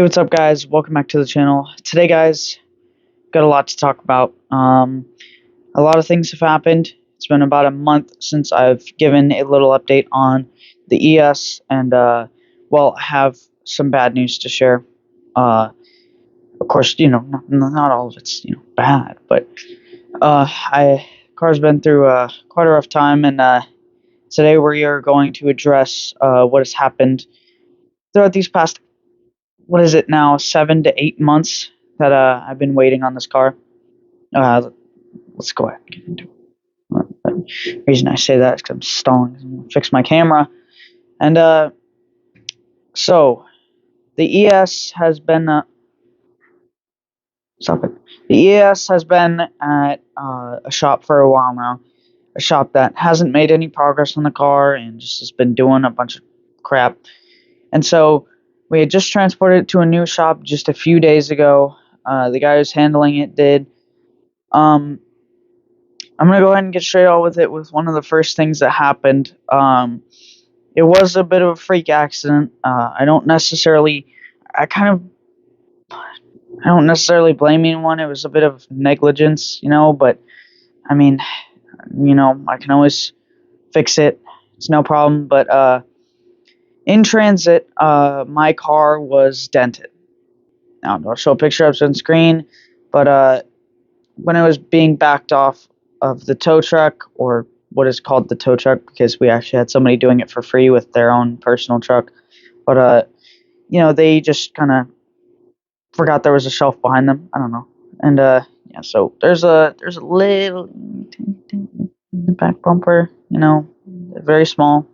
Hey, what's up, guys? Welcome back to the channel. Today, guys, got a lot to talk about. A lot of things have happened. It's been about a month since I've given a little update on the ES, and well, I have some bad news to share. Of course, not all of it's bad, but I car's been through quite a rough time, and today we are going to address what has happened throughout these past, what is it now, 7 to 8 months that I've been waiting on this car. Let's go ahead and get into it. The reason I say that is because I'm stalling. I'm gonna fix my camera. And so the ES has been stop it. The ES has been at a shop for a while now. A shop that hasn't made any progress on the car and just has been doing a bunch of crap. And so we had just transported it to a new shop just a few days ago. The guy who's handling it did. I'm gonna go ahead and get straight on with it with one of the first things that happened. It was a bit of a freak accident. I don't necessarily blame anyone. It was a bit of negligence, but I mean, I can always fix it. It's no problem. But in transit, my car was dented. Now, I'll show a picture up on screen, but when it was being backed off of the tow truck, or what is called the tow truck, because we actually had somebody doing it for free with their own personal truck, but they just kind of forgot there was a shelf behind them. I don't know, and yeah, so there's a little back bumper, very small.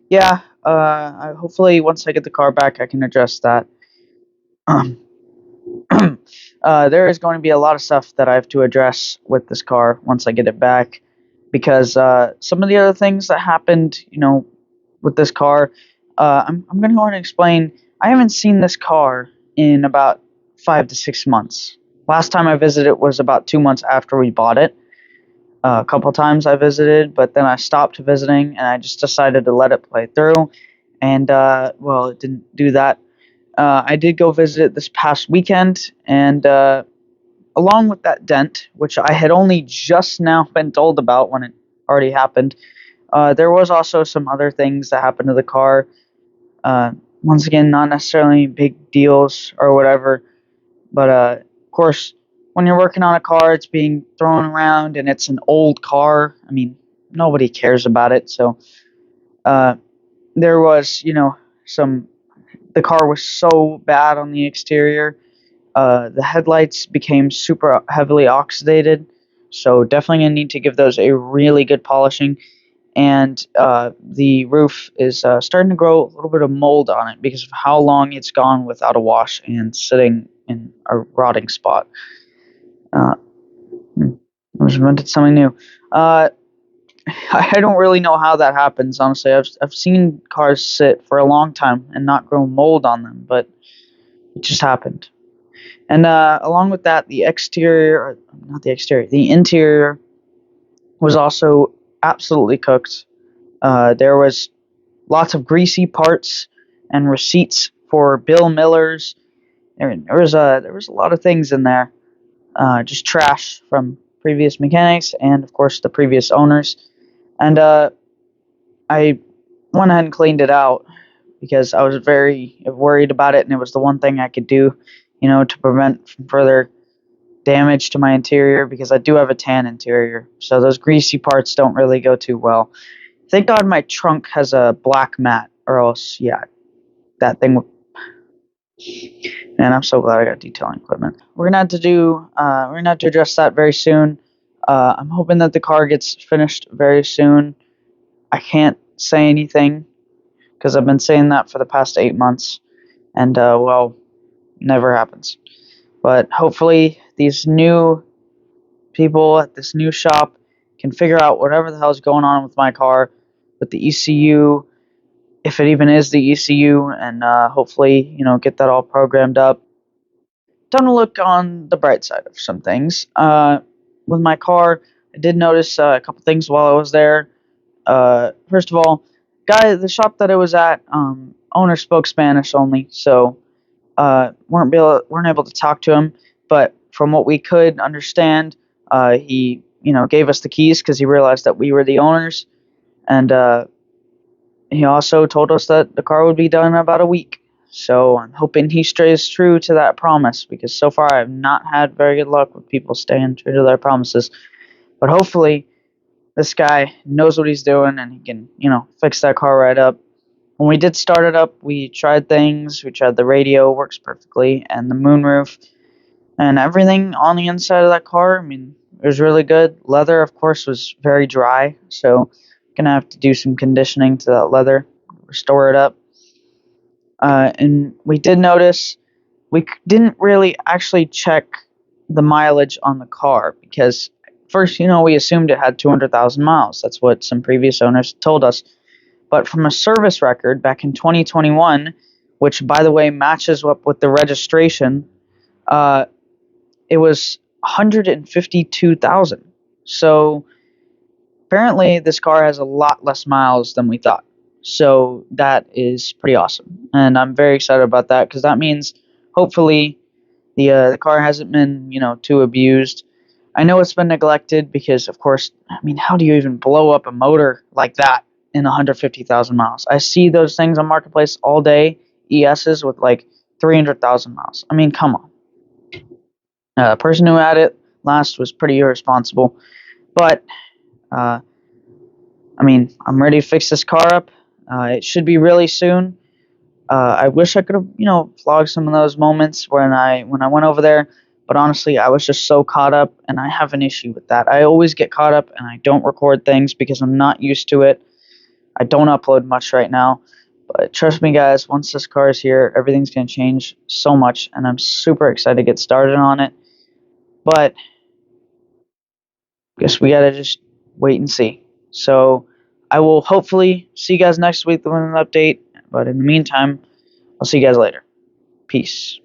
Yeah, hopefully once I get the car back, I can address that. Um, there is going to be a lot of stuff that I have to address with this car once I get it back, because some of the other things that happened, with this car, I'm going to go ahead and explain. I haven't seen this car in about 5 to 6 months. Last time I visited it was about 2 months after we bought it. A couple times I visited, but then I stopped visiting and I just decided to let it play through. And well, it didn't do that. I did go visit it this past weekend, and along with that dent, which I had only just now been told about when it already happened, there was also some other things that happened to the car. Uh, Once again, not necessarily big deals or whatever, but of course, when you're working on a car, it's being thrown around, and it's an old car. I mean, nobody cares about it, so uh, there was, some. The car was so bad on the exterior. The headlights became super heavily oxidated, so definitely gonna need to give those a really good polishing. And the roof is starting to grow a little bit of mold on it because of how long it's gone without a wash and sitting in a rotting spot. Uh, I just invented something new. I don't really know how that happens, honestly. I've seen cars sit for a long time and not grow mold on them, but it just happened. And along with that, the exterior, or not the exterior, the interior was also absolutely cooked. There was lots of greasy parts and receipts for Bill Millers. There was a lot of things in there, just trash from previous mechanics and of course the previous owners. And I went ahead and cleaned it out because I was very worried about it, and it was the one thing I could do, to prevent from further damage to my interior, because I do have a tan interior, so those greasy parts don't really go too well. Thank God my trunk has a black mat, or else, yeah, that thing would. Man, I'm so glad I got detailing equipment. We're gonna have to address that very soon. I'm hoping that the car gets finished very soon. I can't say anything because I've been saying that for the past 8 months, and well, never happens. But hopefully, these new people at this new shop can figure out whatever the hell is going on with my car, with the ECU, if it even is the ECU, and hopefully, get that all programmed up. Time to look on the bright side of some things. With my car, I did notice a couple things while I was there. First of all, the shop that it was at, owner spoke Spanish only, so weren't able to talk to him. But from what we could understand, he gave us the keys because he realized that we were the owners, and he also told us that the car would be done in about a week. So I'm hoping he stays true to that promise because so far I've not had very good luck with people staying true to their promises. But hopefully this guy knows what he's doing and he can, fix that car right up. When we did start it up, we tried things. We tried the radio, works perfectly, and the moonroof, and everything on the inside of that car. I mean, it was really good. Leather, of course, was very dry, so gonna have to do some conditioning to that leather, restore it up. And we did notice didn't really actually check the mileage on the car because first, we assumed it had 200,000 miles. That's what some previous owners told us. But from a service record back in 2021, which by the way matches up with the registration, uh, it was 152,000. So apparently, this car has a lot less miles than we thought. So that is pretty awesome, and I'm very excited about that because that means hopefully the car hasn't been too abused. I know it's been neglected because, of course, I mean, how do you even blow up a motor like that in 150,000 miles? I see those things on Marketplace all day, ESs with like 300,000 miles. I mean, come on. The person who had it last was pretty irresponsible, but uh, I mean, I'm ready to fix this car up. It should be really soon. I wish I could have, vlogged some of those moments when I went over there. But honestly, I was just so caught up, and I have an issue with that. I always get caught up, and I don't record things because I'm not used to it. I don't upload much right now. But trust me, guys, once this car is here, everything's going to change so much, and I'm super excited to get started on it. But I guess we got to just wait and see. So I will hopefully see you guys next week with an update. But in the meantime, I'll see you guys later. Peace.